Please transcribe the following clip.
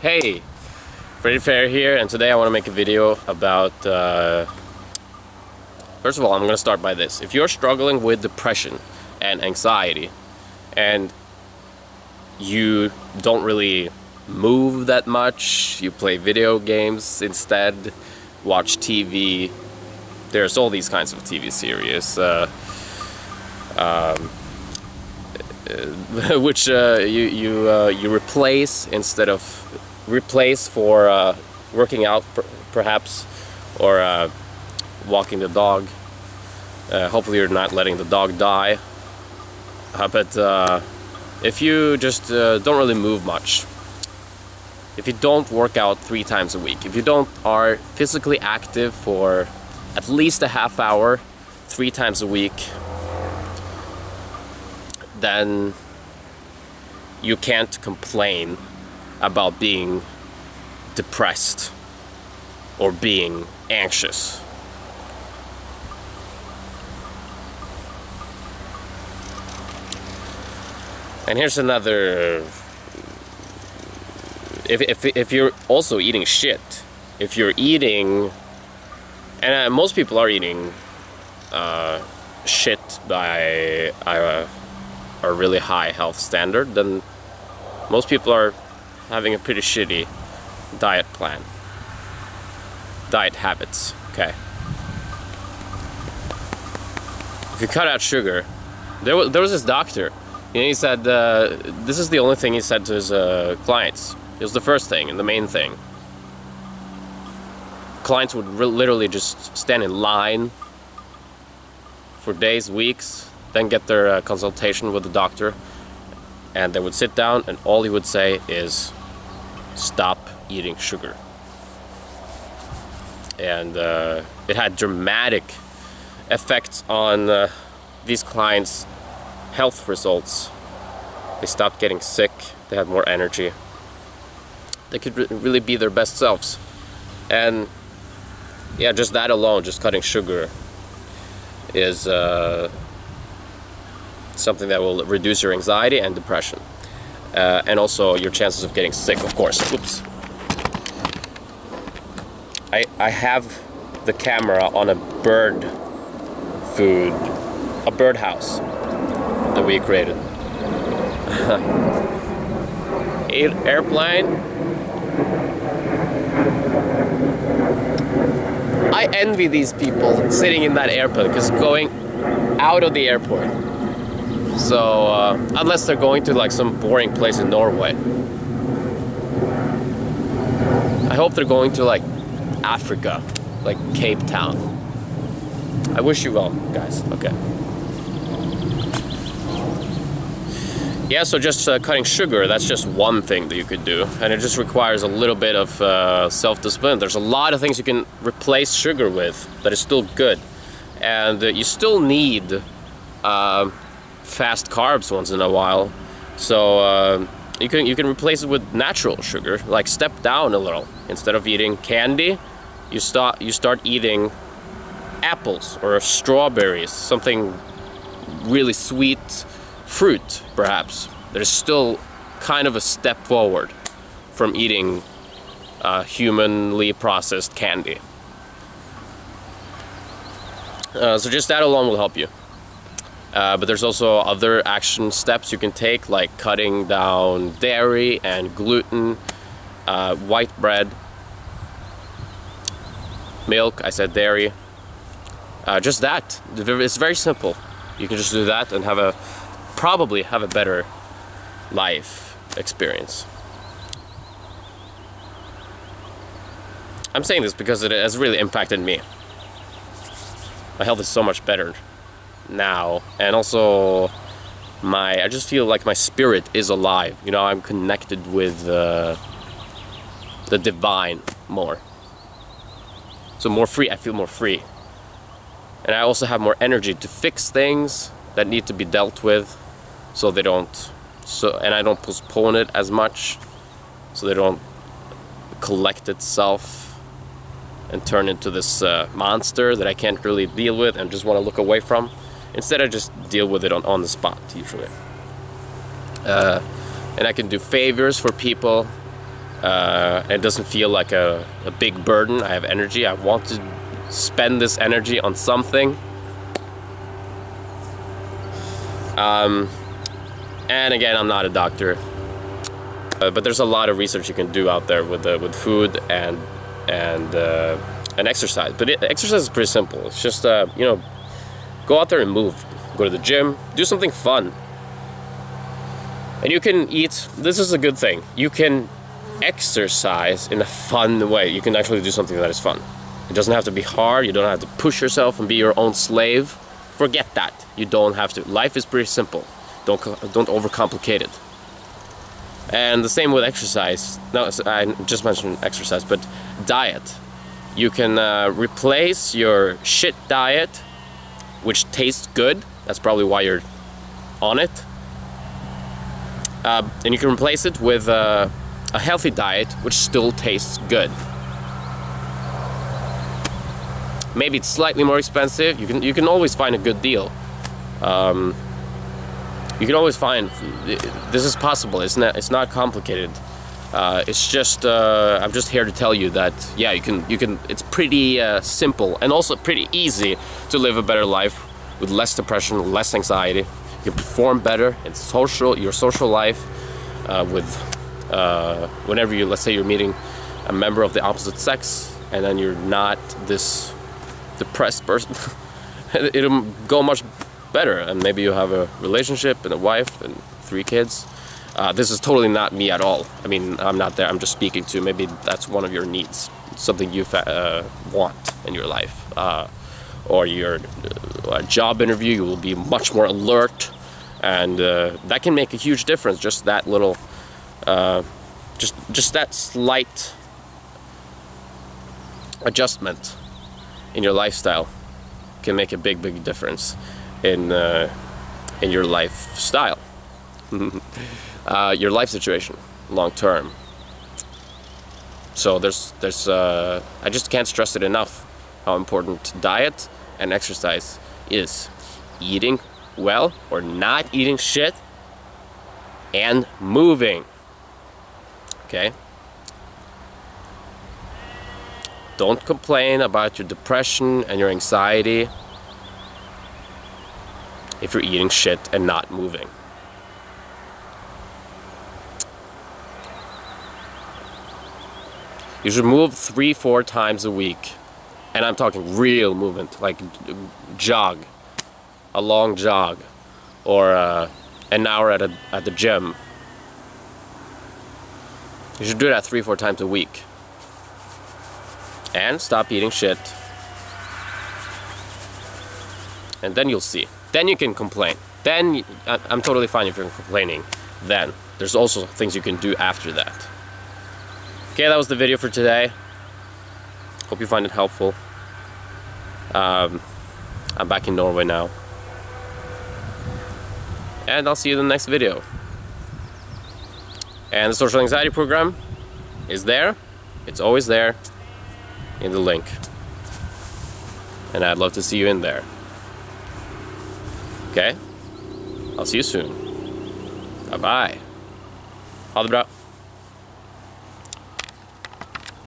Hey, Freddy Fair here, and today I want to make a video about first of all, I'm going to start by this. If you're struggling with depression and anxiety and you don't really move that much, you play video games instead, watch TV, there's all these kinds of TV series which you replace for working out perhaps, or walking the dog. Hopefully you're not letting the dog die, but if you just don't really move much, if you don't work out 3 times a week, if you are physically active for at least a half hour 3 times a week, then you can't complain about being depressed or being anxious. And here's another, if you're also eating shit, if you're eating, and most people are eating shit by a really high health standard, then most people are having a pretty shitty diet habits, okay? If you cut out sugar, there was this doctor, and he said, this is the only thing he said to his clients. It was the first thing and the main thing. Clients would literally just stand in line for days, weeks, then get their consultation with the doctor, and they would sit down and all he would say is, stop eating sugar. And it had dramatic effects on these clients' health results. They stopped getting sick, they had more energy, they could really be their best selves. And yeah, just that alone, just cutting sugar, is something that will reduce your anxiety and depression, and also your chances of getting sick, of course. Oops. I have the camera on a birdhouse that we created. Airplane. I envy these people sitting in that airplane, because going out of the airport. So unless they're going to like some boring place in Norway, I hope they're going to like Africa, like Cape Town. I wish you well, guys. Okay. Yeah, so just cutting sugar, that's just one thing that you could do, and it just requires a little bit of self-discipline. There's a lot of things you can replace sugar with that is still good, and you still need fast carbs once in a while. So you can replace it with natural sugar, like step down a little. Instead of eating candy, you start eating apples or strawberries, something really sweet, fruit perhaps. There's still kind of a step forward from eating humanly processed candy. So just that alone will help you. But there's also other action steps you can take, like cutting down dairy and gluten, white bread, milk. I said dairy. Just that. It's very simple. You can just do that and probably have a better life experience. I'm saying this because it has really impacted me. My health is so much better now, and also I just feel like my spirit is alive. You know, I'm connected with the divine more. So more free, I feel more free. And I also have more energy to fix things that need to be dealt with, and I don't postpone it as much, so they don't collect itself and turn into this monster that I can't really deal with and just want to look away from. Instead, I just deal with it on the spot, usually. And I can do favors for people. It doesn't feel like a big burden. I have energy. I want to spend this energy on something. And again, I'm not a doctor, but there's a lot of research you can do out there with food and exercise. But exercise is pretty simple. It's just you know, go out there and move. Go to the gym. Do something fun. And you can eat. This is a good thing. You can exercise in a fun way. You can actually do something that is fun. It doesn't have to be hard. You don't have to push yourself and be your own slave. Forget that. You don't have to. Life is pretty simple. Don't overcomplicate it. And the same with exercise. No, I just mentioned exercise, but diet. You can replace your shit diet, which tastes good. That's probably why you're on it. And you can replace it with a healthy diet, which still tastes good. Maybe it's slightly more expensive. You can always find a good deal. You can always find, this is possible. It's not complicated. It's just I'm just here to tell you that yeah, you can. It's pretty simple and also pretty easy to live a better life with less depression, less anxiety. You can perform better in your social life whenever let's say you're meeting a member of the opposite sex, and then you're not this depressed person. It'll go much better, and maybe you have a relationship and a wife and 3 kids. This is totally not me at all. I mean, I'm not there. I'm just speaking to maybe that's one of your needs, something you want in your life, or your job interview. You will be much more alert, and that can make a huge difference. Just that little, just that slight adjustment in your lifestyle can make a big difference in your lifestyle. Your life situation long term. So there's I just can't stress it enough how important diet and exercise is. Eating well or not eating shit, and moving. Okay? Don't complain about your depression and your anxiety if you're eating shit and not moving. You should move 3-4 times a week. And I'm talking real movement, like jog, a long jog, or an hour at the gym. You should do that 3-4 times a week. And stop eating shit. And then you'll see. Then you can complain. Then I'm totally fine if you're complaining. Then there's also things you can do after that. Okay, that was the video for today. Hope you find it helpful. I'm back in Norway now. And I'll see you in the next video. And the social anxiety program is there. It's always there in the link. And I'd love to see you in there. Okay? I'll see you soon. Bye bye. Ha det bra.